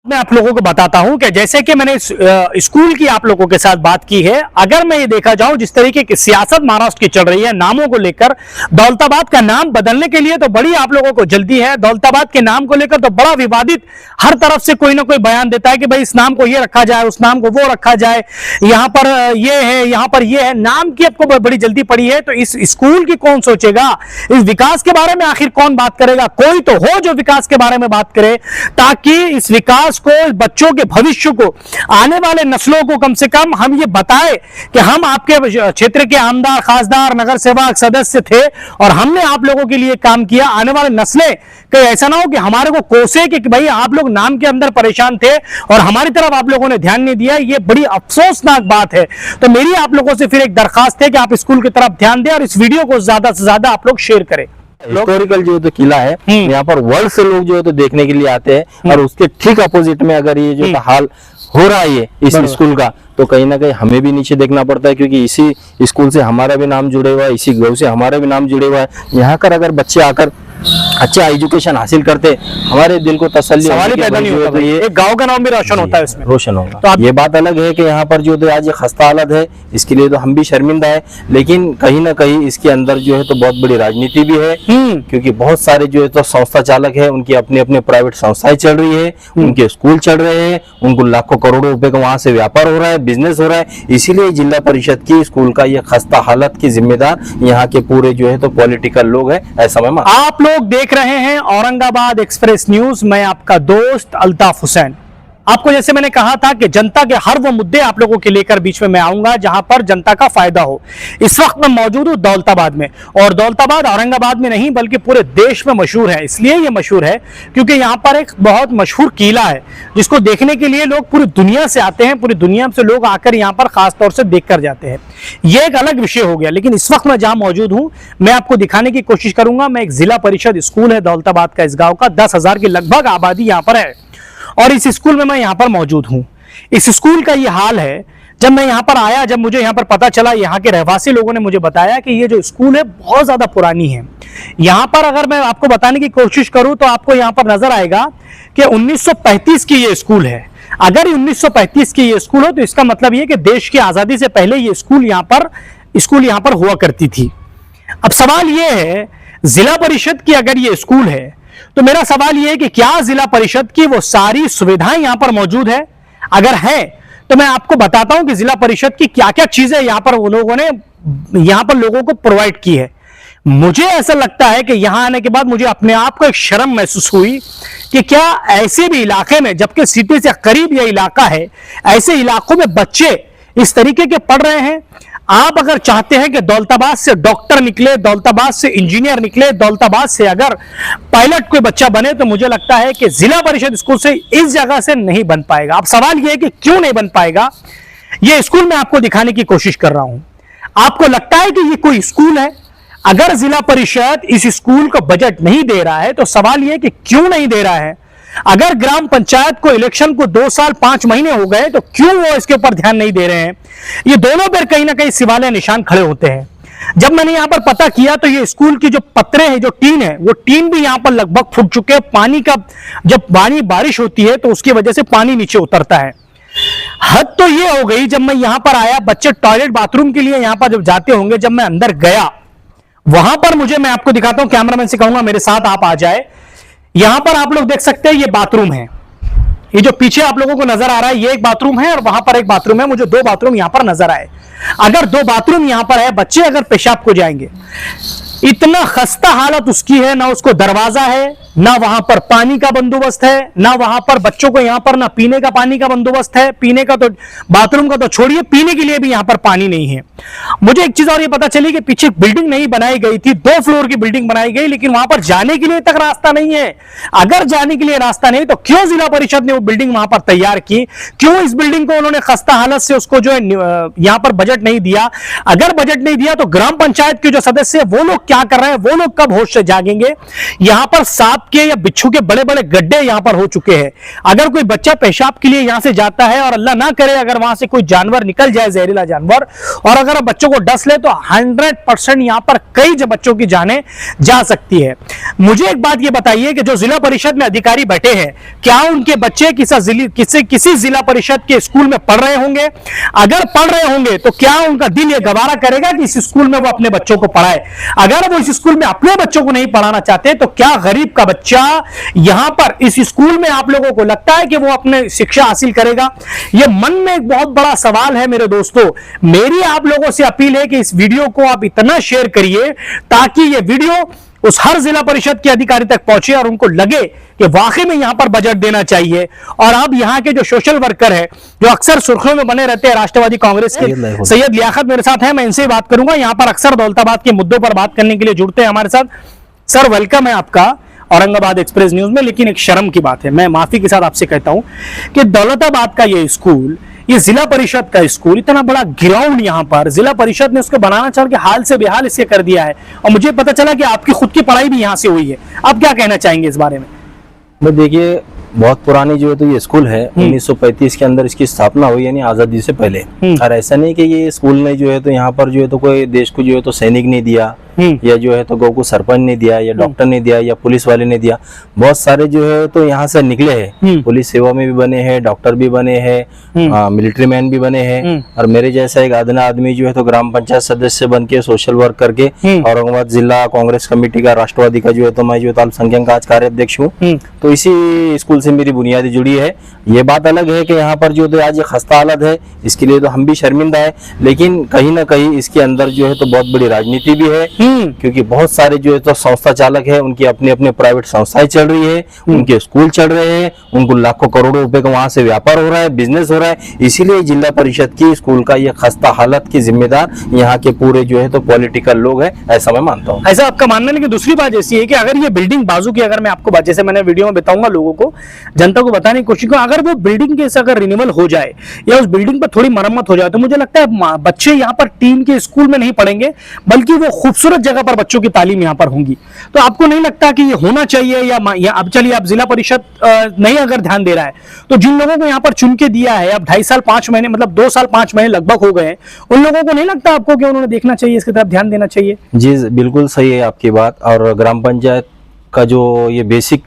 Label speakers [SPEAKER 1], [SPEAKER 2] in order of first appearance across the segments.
[SPEAKER 1] मैं आप लोगों को बताता हूं कि जैसे कि मैंने स्कूल की आप लोगों के साथ बात की है, अगर मैं ये देखा जाऊं जिस तरीके की सियासत महाराष्ट्र की चल रही है नामों को लेकर, दौलताबाद का नाम बदलने के लिए तो बड़ी आप लोगों को जल्दी है। दौलताबाद के नाम को लेकर तो बड़ा विवादित, हर तरफ से कोई ना कोई बयान देता है कि भाई इस नाम को ये रखा जाए, उस नाम को वो रखा जाए, यहां पर ये है, यहां पर ये है। नाम की आपको बड़ी जल्दी पड़ी है, तो इस स्कूल की कौन सोचेगा, इस विकास के बारे में आखिर कौन बात करेगा? कोई तो हो जो विकास के बारे में बात करे, ताकि इस विकास को, बच्चों के भविष्य को, आने वाले नस्लों को कम से कम हम ये बताएं कि हम आपके क्षेत्र के आमदार, खासदार, नगर सेवक, सदस्य थे और हमने आप लोगों के लिए काम किया। आने वाले नस्लें कहीं ऐसा ना हो कि हमारे को कोसे कि भाई आप लोग नाम के अंदर परेशान थे और हमारी तरफ आप लोगों ने ध्यान नहीं दिया। ये बड़ी अफसोसनाक बात है। तो मेरी आप लोगों से फिर एक दरखास्त है कि आप स्कूल की तरफ ध्यान दें और इस वीडियो को ज्यादा से ज्यादा आप लोग शेयर करें।
[SPEAKER 2] हिस्टोरिकल जो तो किला है, यहाँ पर वर्ल्ड से लोग जो है तो देखने के लिए आते हैं और उसके ठीक अपोजिट में अगर ये जो हाल हो रहा है इस स्कूल का, तो कहीं ना कहीं हमें भी नीचे देखना पड़ता है, क्योंकि इसी स्कूल से हमारा भी नाम जुड़े हुआ है, इसी गांव से हमारा भी नाम जुड़े हुआ है। यहाँ कर अगर बच्चे आकर अच्छा एजुकेशन हासिल करते, हमारे दिल को तसल्ली
[SPEAKER 1] पैदा नहीं होता, ये एक गांव का नाम भी रोशन होता है, इसमें
[SPEAKER 2] रोशन होगा। तो ये बात अलग है कि यहाँ पर जो आज ये खस्ता हालत है, इसके लिए तो हम भी शर्मिंदा है, लेकिन कहीं ना कहीं इसके अंदर जो है तो बहुत बड़ी राजनीति भी है, क्योंकि बहुत सारे जो है तो संस्था चालक है, उनकी अपने अपने प्राइवेट संस्थाएं चल रही है, उनके स्कूल चल रहे हैं, उनको लाखों करोड़ों रुपए का वहां से व्यापार हो रहा है, बिजनेस हो रहा है। इसीलिए जिला परिषद की स्कूल का ये खस्ता हालत की जिम्मेदार यहाँ के पूरे जो है तो पॉलिटिकल लोग है, ऐसा मैं
[SPEAKER 1] आप लोग देख रहे हैं औरंगाबाद एक्सप्रेस न्यूज। मैं आपका दोस्त अल्ताफ हुसैन। आपको जैसे मैंने कहा था कि जनता के हर वो मुद्दे आप लोगों के लेकर बीच में मैं आऊंगा जहां पर जनता का फायदा हो। इस वक्त मैं मौजूद हूं दौलताबाद में, और दौलताबाद औरंगाबाद में नहीं बल्कि पूरे देश में मशहूर है। इसलिए ये मशहूर है क्योंकि यहां पर एक बहुत मशहूर किला है जिसको देखने के लिए लोग पूरी दुनिया से आते हैं, पूरी दुनिया से लोग आकर यहां पर खास तौर से देख कर जाते हैं। ये एक अलग विषय हो गया, लेकिन इस वक्त मैं जहां मौजूद हूं मैं आपको दिखाने की कोशिश करूंगा। मैं एक जिला परिषद स्कूल है दौलताबाद का, इस गांव का 10,000 की लगभग आबादी यहां पर है और इस स्कूल में मैं यहां पर मौजूद हूं। इस स्कूल का ये हाल है। जब मैं यहां पर आया, जब मुझे यहां पर पता चला, यहां के रहवासी लोगों ने मुझे बताया कि ये जो स्कूल है बहुत ज्यादा पुरानी है। यहां पर अगर मैं आपको बताने की कोशिश करूं तो आपको यहां पर नजर आएगा कि 1935 की ये स्कूल है। अगर 1935 की ये स्कूल हो तो इसका मतलब ये कि देश की आजादी से पहले ये स्कूल यहां पर हुआ करती थी। अब सवाल ये है, जिला परिषद की अगर ये स्कूल है तो मेरा सवाल यह है कि क्या जिला परिषद की वो सारी सुविधाएं यहां पर मौजूद है? अगर है तो मैं आपको बताता हूं कि जिला परिषद की क्या क्या चीजें यहां पर वो लोगों ने यहां पर लोगों को प्रोवाइड की है। मुझे ऐसा लगता है कि यहां आने के बाद मुझे अपने आप को एक शर्म महसूस हुई कि क्या ऐसे भी इलाके में, जबकि सिटी से करीब यह इलाका है, ऐसे इलाकों में बच्चे इस तरीके के पढ़ रहे हैं। आप अगर चाहते हैं कि दौलताबाद से डॉक्टर निकले, दौलताबाद से इंजीनियर निकले, दौलताबाद से अगर पायलट कोई बच्चा बने, तो मुझे लगता है कि जिला परिषद स्कूल से इस जगह से नहीं बन पाएगा। अब सवाल यह है कि क्यों नहीं बन पाएगा, यह स्कूल मैं आपको दिखाने की कोशिश कर रहा हूं। आपको लगता है कि यह कोई स्कूल है? अगर जिला परिषद इस स्कूल को बजट नहीं दे रहा है तो सवाल यह है कि क्यों नहीं दे रहा है। अगर ग्राम पंचायत को इलेक्शन को 2 साल 5 महीने हो गए तो क्यों वो इसके ऊपर ध्यान नहीं दे रहे हैं? ये दोनों पर कहीं ना कहीं सवाल निशान खड़े होते हैं। जब मैंने यहां पर पता किया तो ये स्कूल की जो पत्रे हैं, जो टीन है, वो टीन भी यहां पर लगभग फूट चुके हैं। पानी का जब बारिश होती है तो उसकी वजह से पानी नीचे उतरता है। हद तो ये हो गई, जब मैं यहां पर आया, बच्चे टॉयलेट बाथरूम के लिए यहां पर जब जाते होंगे, जब मैं अंदर गया वहां पर मैं आपको दिखाता हूं, कैमरामैन से कहूंगा मेरे साथ आप आ जाए। यहां पर आप लोग देख सकते हैं ये बाथरूम है। ये जो पीछे आप लोगों को नजर आ रहा है ये एक बाथरूम है और वहां पर एक बाथरूम है। मुझे 2 बाथरूम यहां पर नजर आए। अगर 2 बाथरूम यहां पर है, बच्चे अगर पेशाब को जाएंगे, इतना खस्ता हालत उसकी है, ना उसको दरवाजा है, ना वहां पर पानी का बंदोबस्त है, ना वहां पर बच्चों को यहां पर ना पीने का पानी का बंदोबस्त है। पीने का तो, बाथरूम का तो छोड़िए, पीने के लिए भी यहां पर पानी नहीं है। मुझे एक चीज और ये पता चली कि पीछे बिल्डिंग नहीं बनाई गई थी, 2 फ्लोर की बिल्डिंग बनाई गई, लेकिन वहां पर जाने के लिए तक रास्ता नहीं है। अगर जाने के लिए रास्ता नहीं तो क्यों जिला परिषद ने वो बिल्डिंग वहां पर तैयार की? क्यों इस बिल्डिंग को उन्होंने खस्ता हालत से उसको जो है यहां पर बजट नहीं दिया? अगर बजट नहीं दिया तो ग्राम पंचायत के जो सदस्य वो लोग क्या कर रहे हैं? वो लोग कब होश से जागेंगे? यहां पर 7 के या बिच्छू के बड़े बड़े गड्ढे यहाँ पर हो चुके हैं। अगर कोई बच्चा पेशाब के लिए यहाँ से जाता है और अल्लाह ना करे अगर वहां से कोई जानवर निकल जाए, जहरीला जानवर, और अगर बच्चों को डस ले तो 100% यहाँ पर कई बच्चों की जानें जा सकती है। मुझे एक बात ये बताइए कि जो जिला परिषद में अधिकारी बैठे हैं, क्या उनके बच्चे किसी जिला परिषद के स्कूल में पढ़ रहे होंगे? अगर पढ़ रहे होंगे तो क्या उनका दिल ये गवारा करेगा कि इस स्कूल में वो अपने बच्चों को पढ़ाए? अगर वो इस स्कूल में अपने बच्चों को नहीं पढ़ाना चाहते तो क्या गरीब का बच्चा यहां पर इस स्कूल में आप लोगों को लगता है कि वो अपने शिक्षा हासिल करेगा? ये मन में एक बहुत बड़ा सवाल है मेरे दोस्तों। मेरी आप लोगों से अपील है कि इस वीडियो को आप इतना शेयर करिए ताकि ये वीडियो उस हर जिला परिषद के अधिकारी तक पहुंचे और उनको लगे कि वाकई में यहां पर बजट देना चाहिए। और अब यहां के जो सोशल वर्कर है, जो अक्सर सुर्खियों में बने रहते हैं, राष्ट्रवादी कांग्रेस के सैयद लियाकत मेरे साथ हैं, मैं इनसे बात करूंगा। यहां पर अक्सर दौलताबाद के मुद्दों पर बात करने के लिए जुड़ते हैं हमारे साथ। सर, वेलकम है आपका औरंगाबाद एक्सप्रेस न्यूज में। लेकिन एक शर्म की बात है, मैं माफी के साथ आपसे कहता हूं कि दौलताबाद का ये स्कूल, ये जिला परिषद का स्कूल, इतना बड़ा ग्राउंड यहाँ पर जिला परिषद ने उसको बनाना चाह के हाल से बेहाल इससे कर दिया है। और मुझे पता चला कि आपकी खुद की पढ़ाई भी यहाँ से हुई है। आप क्या कहना चाहेंगे इस बारे में?
[SPEAKER 2] देखिए, बहुत पुरानी जो है तो ये स्कूल है, 1935 के अंदर इसकी स्थापना हुई, यानी आजादी से पहले। और ऐसा नहीं कि ये स्कूल ने जो है तो यहाँ पर जो है तो कोई देश को जो है तो सैनिक नहीं दिया, या जो है तो गौ को सरपंच ने दिया, या डॉक्टर ने दिया, या पुलिस वाले ने दिया। बहुत सारे जो है तो यहाँ से निकले हैं, पुलिस सेवा में भी बने हैं, डॉक्टर भी बने हैं, मिलिट्री मैन भी बने हैं। और मेरे जैसा एक आदना आदमी जो है तो ग्राम पंचायत सदस्य बन के, सोशल वर्क करके, औरंगाबाद जिला कांग्रेस कमेटी का, राष्ट्रवादी का जो है तो मैं जो अल्पसंख्यक का आज कार्याध्यक्ष हूँ। तो इसी स्कूल से मेरी बुनियादी जुड़ी है। ये बात अलग है कि यहाँ पर जो तो आज ये खस्ता हालत है, इसके लिए तो हम भी शर्मिंदा है, लेकिन कहीं ना कहीं इसके अंदर जो है तो बहुत बड़ी राजनीति भी है। क्योंकि बहुत सारे जो है तो संस्था चालक है, उनकी अपने अपने प्राइवेट संस्थाएं चल रही है, उनके स्कूल चल रहे हैं, उनको लाखों करोड़ों रुपए का वहां से व्यापार हो रहा है, बिजनेस हो रहा है। इसीलिए जिला परिषद की स्कूल का ये खस्ता हालत की जिम्मेदार यहाँ के पूरे जो है तो पॉलिटिकल लोग हैं, ऐसा मैं मानता हूँ।
[SPEAKER 1] ऐसा आपका मानना है? लेकिन दूसरी बात ऐसी है कि अगर ये बिल्डिंग बाजू की, अगर मैं आपको बात, जैसे मैंने वीडियो में बताऊंगा, लोगों को, जनता को बताने की कोशिश करूं, अगर वो बिल्डिंग के अगर रिन्यूअल हो जाए या उस बिल्डिंग पर थोड़ी मरम्मत हो जाए तो मुझे लगता है बच्चे यहाँ पर टीन के स्कूल में नहीं पढ़ेंगे, बल्कि वो खूबसूरत जगह पर बच्चों की तालीम यहाँ पर होंगी। तो आपको नहीं लगता कि ये होना चाहिए? या अब चलिए, आप जिला परिषद नहीं अगर ध्यान दे रहा है तो जिन लोगों को यहाँ पर चुन के दिया है, अब 2.5 साल 5 महीने, मतलब 2 साल 5 महीने लगभग हो गए, उन लोगों को नहीं लगता आपको कि उन्होंने देखना चाहिए, इसकी तरफ ध्यान देना चाहिए?
[SPEAKER 2] जी बिल्कुल सही है आपकी बात। और ग्राम पंचायत का जो ये बेसिक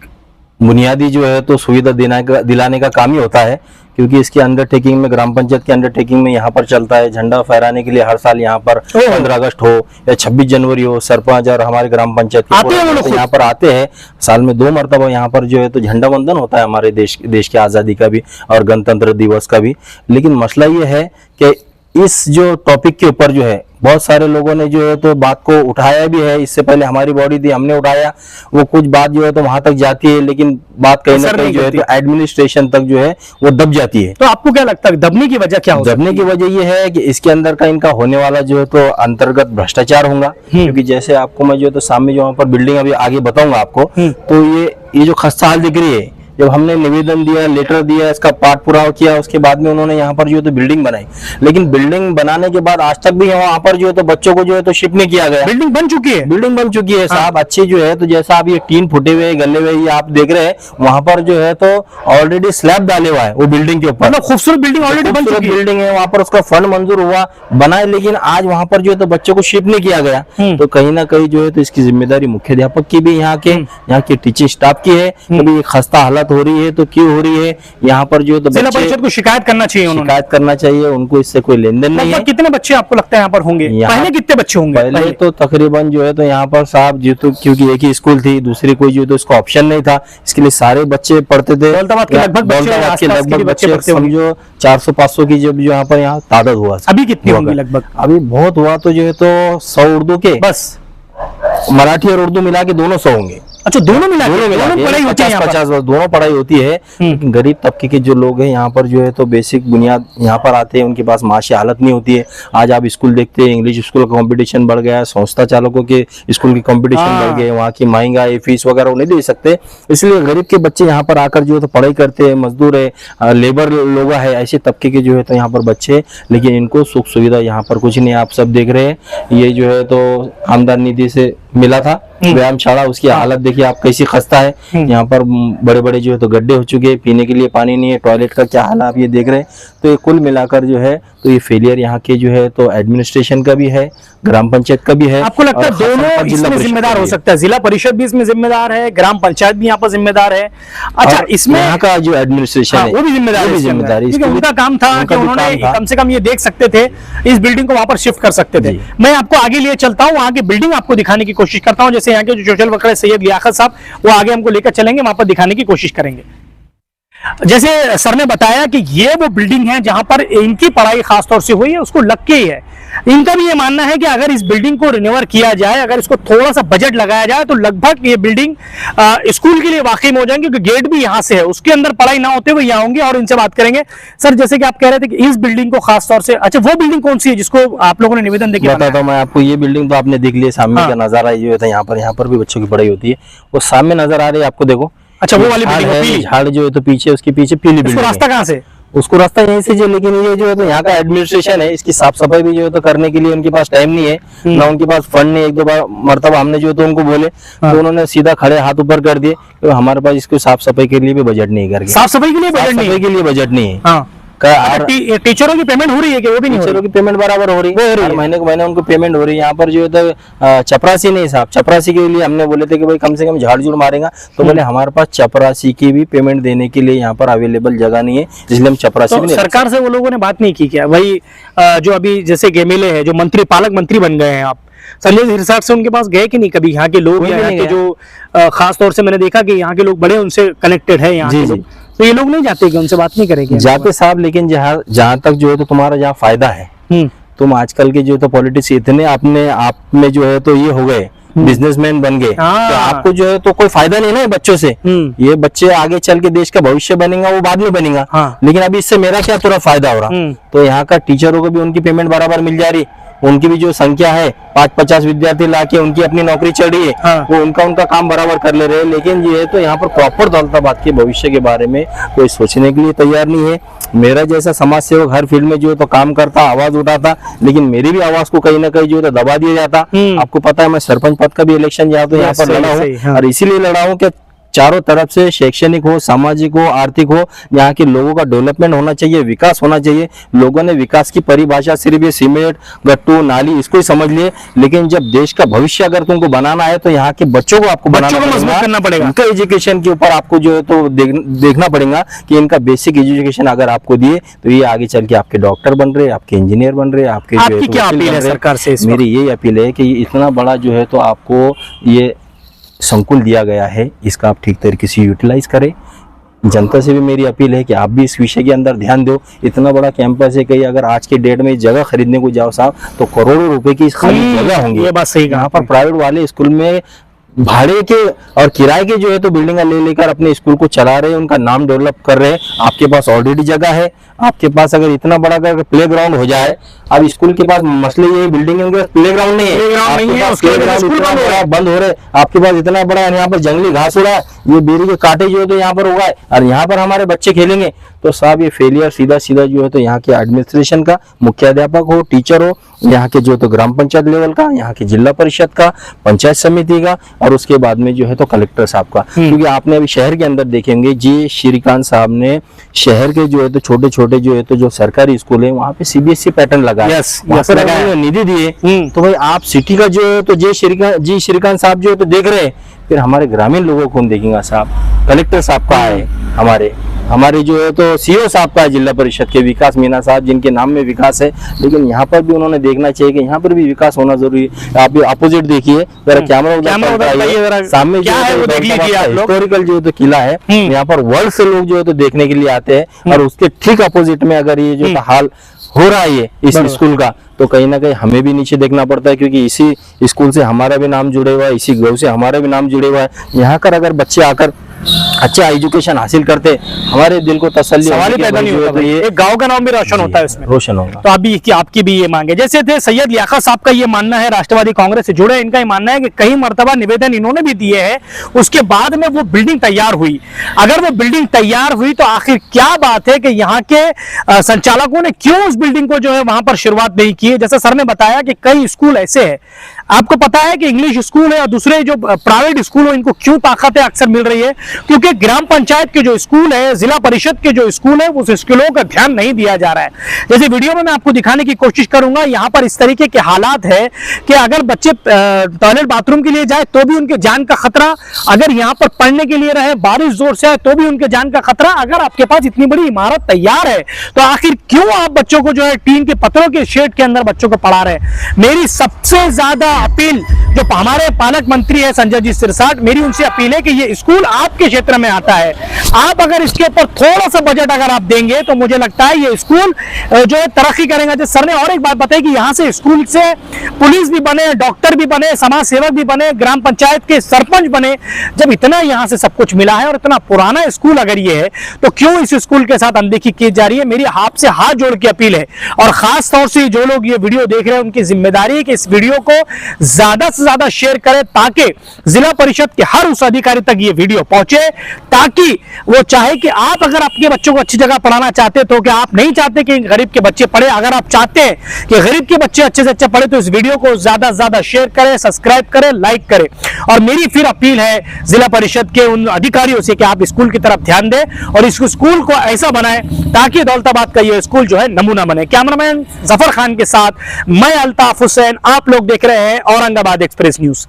[SPEAKER 2] बुनियादी जो है तो सुविधा दिलाने का काम ही होता है, क्योंकि इसकी अंडरटेकिंग में, ग्राम पंचायत की अंडरटेकिंग में यहाँ पर चलता है। झंडा फहराने के लिए हर साल यहाँ पर 15 अगस्त हो या 26 जनवरी हो, सरपंच और हमारे ग्राम पंचायत के यहाँ पर आते हैं। साल में 2 मरतबा यहाँ पर जो है तो झंडा वंदन होता है, हमारे देश की आज़ादी का भी और गणतंत्र दिवस का भी। लेकिन मसला ये है कि इस जो टॉपिक के ऊपर जो है बहुत सारे लोगों ने जो है तो बात को उठाया भी है। इससे पहले हमारी बॉडी थी, हमने उठाया, वो कुछ बात जो है तो वहां तक जाती है, लेकिन बात कहीं ना कहीं जो है तो एडमिनिस्ट्रेशन तक जो है वो दब जाती है।
[SPEAKER 1] तो आपको क्या लगता है दबने की वजह क्या हो?
[SPEAKER 2] दबने की वजह ये है कि इसके अंदर का इनका होने वाला जो है तो अंतर्गत भ्रष्टाचार होगा। क्योंकि जैसे आपको मैं जो है तो सामने जो वहाँ पर बिल्डिंग अभी आगे बताऊंगा आपको, तो ये जो खस्ता हाल दिख रही है, जब हमने निवेदन दिया, लेटर दिया, इसका पाठ पुरावा किया, उसके बाद में उन्होंने यहाँ पर जो है तो बिल्डिंग बनाई। लेकिन बिल्डिंग बनाने के बाद आज तक भी वहाँ पर जो है तो बच्चों को जो है तो शिफ्ट नहीं किया गया।
[SPEAKER 1] बिल्डिंग बन चुकी है,
[SPEAKER 2] बिल्डिंग बन चुकी है साहब, अच्छी जो है तो जैसा आप ये टीन फुटे हुए गले हुए ये आप देख रहे हैं, वहाँ पर जो है तो ऑलरेडी स्लैब डाले हुआ है वो बिल्डिंग के ऊपर।
[SPEAKER 1] खूबसूरत बिल्डिंग ऑलरेडी बन चुकी है,
[SPEAKER 2] बिल्डिंग है, वहाँ पर उसका फंड मंजूर हुआ, बना है, लेकिन आज वहाँ पर जो है तो बच्चों को शिफ्ट नहीं किया गया। तो कहीं ना कहीं जो है तो इसकी जिम्मेदारी मुख्याध्यापक की भी, यहाँ की टीचिंग स्टाफ की है। कभी खस्ता हालत हो रही है तो क्यों हो रही है, यहाँ पर जो तो
[SPEAKER 1] जिला परिषद को शिकायत करना चाहिए,
[SPEAKER 2] शिकायत करना चाहिए, उनको इससे कोई लेन देन नहीं है।
[SPEAKER 1] कितने बच्चे आपको लगता है यहाँ पर होंगे? पहले कितने बच्चे होंगे?
[SPEAKER 2] पहले तो तकरीबन जो है तो यहाँ पर साहब जो तो, क्योंकि एक ही स्कूल थी, दूसरी कोई जो तो इसका ऑप्शन नहीं था, इसके लिए सारे बच्चे पढ़ते थे।
[SPEAKER 1] दौलताबाद के लगभग
[SPEAKER 2] बच्चे समझो 400-500 की जब यहाँ पर यहाँ तादाद हुआ।
[SPEAKER 1] अभी कितने होंगे लगभग?
[SPEAKER 2] अभी बहुत हुआ तो जो है तो 100 उर्दू के,
[SPEAKER 1] बस
[SPEAKER 2] मराठी और उर्दू मिला के दोनों 100 होंगे।
[SPEAKER 1] अच्छा, दोनों मिला पढ़ाई होती है,
[SPEAKER 2] 50 दोनों पढ़ाई होती है। लेकिन गरीब तबके के जो लोग हैं यहाँ पर जो है तो बेसिक बुनियाद यहाँ पर आते हैं, उनके पास माशी हालत नहीं होती है। आज आप स्कूल देखते हैं, इंग्लिश स्कूल का कंपटीशन बढ़ गया है, संस्था चालकों के स्कूल की कंपटीशन बढ़ गए, वहाँ की महंगाई, फीस वगैरह नहीं दे सकते, इसलिए गरीब के बच्चे यहाँ पर आकर जो है तो पढ़ाई करते हैं, मजदूर है, लेबर लोग है, ऐसे तबके के जो है तो यहाँ पर बच्चे। लेकिन इनको सुख सुविधा यहाँ पर कुछ नहीं, आप सब देख रहे हैं। ये जो है तो आमदार निधि से मिला था व्यायामशाला, उसकी हालत देखिए आप कैसी खस्ता है। यहाँ पर बड़े बड़े जो है तो गड्ढे हो चुके हैं, पीने के लिए पानी नहीं है, टॉयलेट का क्या हाल है आप ये देख रहे हैं। तो ये कुल मिलाकर जो है तो ये फेलियर यहाँ के जो है तो एडमिनिस्ट्रेशन का भी है, ग्राम पंचायत का भी है।
[SPEAKER 1] आपको लगता है दोनों इसमें जिम्मेदार हो सकता है? जिला परिषद भी इसमें जिम्मेदार है, ग्राम पंचायत भी यहाँ पर जिम्मेदार है। अच्छा, इसमें
[SPEAKER 2] यहाँ का जो एडमिनिस्ट्रेशन है
[SPEAKER 1] वो भी जिम्मेदार है, क्योंकि उनका काम था कि उन्होंने कम से कम ये देख सकते थे, इस बिल्डिंग को वहां पर शिफ्ट कर सकते थे। मैं आपको आगे लिए चलता हूँ, वहां की बिल्डिंग आपको दिखाने की कोशिश करता हूँ। जैसे यहाँ के जो सोशल वर्कर है सैयद लियाकत साहब, वो आगे हमको लेकर चलेंगे, वहां पर दिखाने की कोशिश करेंगे। जैसे सर ने बताया कि ये वो बिल्डिंग है जहां पर इनकी पढ़ाई खासतौर से हुई है, उसको लग के ही है। इनका भी ये मानना है कि अगर इस बिल्डिंग को रिन्यूअर किया जाए, अगर इसको थोड़ा सा बजट लगाया जाए, तो लगभग ये बिल्डिंग स्कूल के लिए वाकई में हो जाएंगे, क्योंकि गेट भी यहाँ से है, उसके अंदर पढ़ाई ना होते हुए यहाँ होंगे। और इनसे बात करेंगे। सर, जैसे कि आप कह रहे थे कि इस बिल्डिंग को खासतौर से, अच्छा वो बिल्डिंग कौन सी है जिसको आप लोगों ने निवेदन देके
[SPEAKER 2] बताता हूँ मैं आपको। ये बिल्डिंग तो आपने देख लिया, सामने का नजारा जो है यहाँ पर भी बच्चों की पढ़ाई होती है, वो सामने नजर आ रही है आपको, देखो।
[SPEAKER 1] अच्छा, वो वाली बिल्डिंग है,
[SPEAKER 2] झाड़ जो है तो पीछे, उसके पीछे पीली बिल्डिंग।
[SPEAKER 1] रास्ता कहाँ से?
[SPEAKER 2] उसको रास्ता यहीं से जो, लेकिन ये जो है तो यहाँ का एडमिनिस्ट्रेशन है, इसकी साफ सफाई भी जो है तो करने के लिए उनके पास टाइम नहीं है, ना उनके पास फंड नहीं। एक दो बार मरतबा हमने जो है तो उनको बोले, तो उन्होंने सीधा खड़े हाथ ऊपर कर दिए, तो हमारे पास इसको साफ सफाई के लिए भी बजट नहीं करके।
[SPEAKER 1] साफ सफाई के लिए बजट नहीं है। टीचरों की पेमेंट हो रही है कि वो भी नहीं?
[SPEAKER 2] टीचरों की पेमेंट बराबर हो रही है, महीने को महीने उनको पेमेंट हो रही है। यहाँ पर जो है तो चपरासी नहीं साहब, चपरासी के लिए हमने बोले थे कि भाई कम से कम झाड़ झूड़ मारेगा, तो बोले हमारे पास चपरासी की भी पेमेंट देने के लिए यहाँ पर अवेलेबल जगह नहीं है, इसलिए हम चपरासी भी नहीं।
[SPEAKER 1] सरकार से वो लोगों ने बात नहीं की क्या? वही जो अभी जैसे गेमेले है, जो मंत्री, पालक मंत्री बन गए हैं आप, संजय सिरसाट से उनके पास गए कि नहीं कभी? यहाँ के लोग, यहाँ के जो खास तौर से मैंने देखा कि यहाँ के लोग बड़े उनसे कनेक्टेड है यहाँ के लोग, तो ये लोग नहीं जाते कि उनसे बात नहीं करेंगे?
[SPEAKER 2] जाते साहब, लेकिन जहाँ तक जो है तो तुम्हारा जहाँ फायदा है, तुम आजकल के जो तो पॉलिटिक्स इतने अपने आप में जो है तो ये हो गए, बिजनेसमैन बन गए, तो आपको जो है तो कोई फायदा नहीं ना बच्चों से। ये बच्चे आगे चल के देश का भविष्य बनेगा, वो बाद में बनेगा, लेकिन अभी इससे मेरा क्या थोड़ा फायदा हो रहा। तो यहाँ का टीचरों को भी उनकी पेमेंट बराबर मिल जा रही, उनकी भी जो संख्या है 5-50 विद्यार्थी लाके उनकी अपनी नौकरी चढ़ रही है, वो उनका काम बराबर कर ले रहे हैं। लेकिन ये है तो यहाँ पर प्रॉपर दौलताबाद के भविष्य के बारे में कोई सोचने के लिए तैयार नहीं है। मेरा जैसा समाज सेवक हर फील्ड में जो है तो काम करता, आवाज उठाता, लेकिन मेरी भी आवाज को कहीं ना कहीं जो है दबा दिया जाता। आपको पता है मैं सरपंच पद का भी इलेक्शन यहाँ पर लड़ा हूँ, और इसीलिए लड़ा हूँ कि चारों तरफ से शैक्षणिक हो, सामाजिक हो, आर्थिक हो, यहाँ के लोगों का डेवलपमेंट होना चाहिए, विकास होना चाहिए। लोगों ने विकास की परिभाषा सिर्फ ये सीमेंट, गट्टू, नाली इसको ही समझ लिए, लेकिन जब देश का भविष्य अगर तुमको बनाना है तो यहाँ के बच्चों को आपको बनाना पड़ेगा। इनका एजुकेशन के ऊपर आपको जो है तो देखना पड़ेगा कि इनका बेसिक एजुकेशन अगर आपको दिए तो ये आगे चल के आपके डॉक्टर बन रहे, आपके इंजीनियर बन रहे, आपकी
[SPEAKER 1] क्या अपील है सरकार से?
[SPEAKER 2] मेरी यही अपील है कि इतना बड़ा जो है तो आपको ये संकुल दिया गया है, इसका आप ठीक तरीके से यूटिलाइज करें। जनता से भी मेरी अपील है कि आप भी इस विषय के अंदर ध्यान दो। इतना बड़ा कैंपस है, कहीं अगर आज के डेट में इस जगह खरीदने को जाओ साहब तो करोड़ों रुपए की खाली जगह होंगी।
[SPEAKER 1] ये बात सही।
[SPEAKER 2] यहाँ पर प्राइवेट वाले स्कूल में भाड़े के और किराए के जो है तो बिल्डिंग ले लेकर अपने स्कूल को चला रहे हैं, उनका नाम डेवलप कर रहे हैं। आपके पास ऑलरेडी जगह है, आपके पास अगर इतना बड़ा अगर प्ले ग्राउंड हो जाए, अब स्कूल के पास मसले ये बिल्डिंग है, प्ले ग्राउंड नहीं है, बंद हो रहे, आपके पास इतना बड़ा यहाँ पर जंगली घास हो रहा है, ये बेरी के कांटे जो है तो यहाँ पर उगाए और यहाँ पर हमारे बच्चे खेलेंगे, तो साहब ये फेलियर सीधा सीधा जो है तो यहाँ के एडमिनिस्ट्रेशन का, मुख्याध्यापक हो, टीचर हो, यहाँ के जो तो ग्राम पंचायत लेवल का, यहाँ के जिला परिषद का, पंचायत समिति का, और उसके बाद में जो है तो कलेक्टर साहब का। क्योंकि आपने अभी शहर के अंदर देखेंगे जी, श्रीकांत साहब ने शहर के जो है तो छोटे छोटे जो है तो जो सरकारी स्कूल है वहाँ पे सीबीएसई पैटर्न लगाया, निधि दिए। तो भाई आप सिटी का जो है तो श्रीकांत साहब जो है तो देख रहे हैं, फिर हमारे ग्रामीण लोगों को देखेंगे साहब। कलेक्टर साहब का है, हमारे जो है तो सीओ साहब का है जिला परिषद के, विकास मीना साहब, जिनके नाम में विकास है, लेकिन यहाँ पर भी उन्होंने देखना चाहिए कि यहाँ पर भी विकास होना जरूरी है। आप अपोजिट देखिए जरा, कैमरा सामने जो है हिस्टोरिकल जो है तो किला है, यहाँ पर वर्ल्ड से लोग जो है तो देखने के लिए आते हैं, और उसके ठीक अपोजिट में अगर ये जो हाल हो रहा है इस स्कूल का, तो कहीं ना कहीं हमें भी नीचे देखना पड़ता है, क्योंकि इसी स्कूल से हमारा भी नाम जुड़े हुआ है, इसी गांव से हमारा भी नाम जुड़े हुआ है। यहाँ कर अगर बच्चे आकर अच्छा एजुकेशन हासिल करते, हमारे दिल को तसल्ली पैदा नहीं होता, तो ये गांव का नाम भी रोशन होता है, उसमें रोशन होगा।
[SPEAKER 1] तो अभी आपकी भी ये मांग है, जैसे थे सैयद लियाकत साहब का ये मानना है, राष्ट्रवादी कांग्रेस से जुड़े, इनका ये मानना है कि कई मर्तबा निवेदन इन्होंने भी दिए हैं, उसके बाद में वो बिल्डिंग तैयार हुई। अगर वो बिल्डिंग तैयार हुई तो आखिर क्या बात है कि यहाँ के संचालकों ने क्यों उस बिल्डिंग को जो है वहां पर शुरुआत नहीं की है? जैसे सर ने बताया कि कई स्कूल ऐसे हैं, आपको पता है कि इंग्लिश स्कूल है और दूसरे जो प्राइवेट स्कूल हो इनको क्यों ताकतें अक्सर मिल रही है? क्योंकि ग्राम पंचायत के जो स्कूल है, जिला परिषद के जो स्कूल है, उस स्कूलों का ध्यान नहीं दिया जा रहा है। जैसे वीडियो में मैं आपको दिखाने की कोशिश करूंगा, यहाँ पर इस तरीके के हालात है कि अगर बच्चे टॉयलेट बाथरूम के लिए जाए तो भी उनके जान का खतरा, अगर यहाँ पर पढ़ने के लिए रहे, बारिश जोर से आए तो भी उनके जान का खतरा। अगर आपके पास इतनी बड़ी इमारत तैयार है तो आखिर क्यों आप बच्चों को जो है टीन के पत्रों के शेड के अंदर बच्चों को पढ़ा रहे हैं? मेरी सबसे ज्यादा अपील जो हमारे पालक मंत्री है संजय जी सिरसाट, मेरी उनसे अपील है कि ये स्कूल आपके क्षेत्र में आता है, आप अगर इसके ऊपर थोड़ा सा बजट अगर आप देंगे तो मुझे लगता है ये स्कूल जो है तरक्की करेगा। जैसे सर ने और एक बात बताई कि यहाँ से स्कूल से पुलिस भी बने, डॉक्टर भी बने, समाज सेवक भी बने, ग्राम पंचायत के सरपंच बने। जब इतना यहाँ से सब कुछ मिला है और इतना पुराना स्कूल अगर ये है तो क्यों इस स्कूल के साथ अनदेखी की जा रही है? मेरी आपसे हाथ जोड़ के अपील है और खास तौर से जो लोग ये वीडियो देख रहे हैं उनकी जिम्मेदारी है कि इस वीडियो को ज्यादा से ज्यादा शेयर करें ताकि जिला परिषद के हर उस अधिकारी तक ये वीडियो पहुंचे, ताकि वो चाहे कि आप अगर अपने बच्चों को अच्छी जगह पढ़ाना चाहते तो क्या आप नहीं चाहते कि गरीब के बच्चे पढ़े? अगर आप चाहते हैं कि गरीब के बच्चे अच्छे से अच्छे पढ़े तो इस वीडियो को ज्यादा से ज्यादा शेयर करें, सब्सक्राइब करें, लाइक करें। और मेरी फिर अपील है जिला परिषद के उन अधिकारियों से कि आप स्कूल की तरफ ध्यान दें और इस स्कूल को ऐसा बनाएं ताकि दौलताबाद का ये स्कूल जो है नमूना बने। कैमरामैन जफर खान के साथ मैं अल्ताफ हुसैन, आप लोग देख रहे हैं औरंगाबाद एक्सप्रेस न्यूज।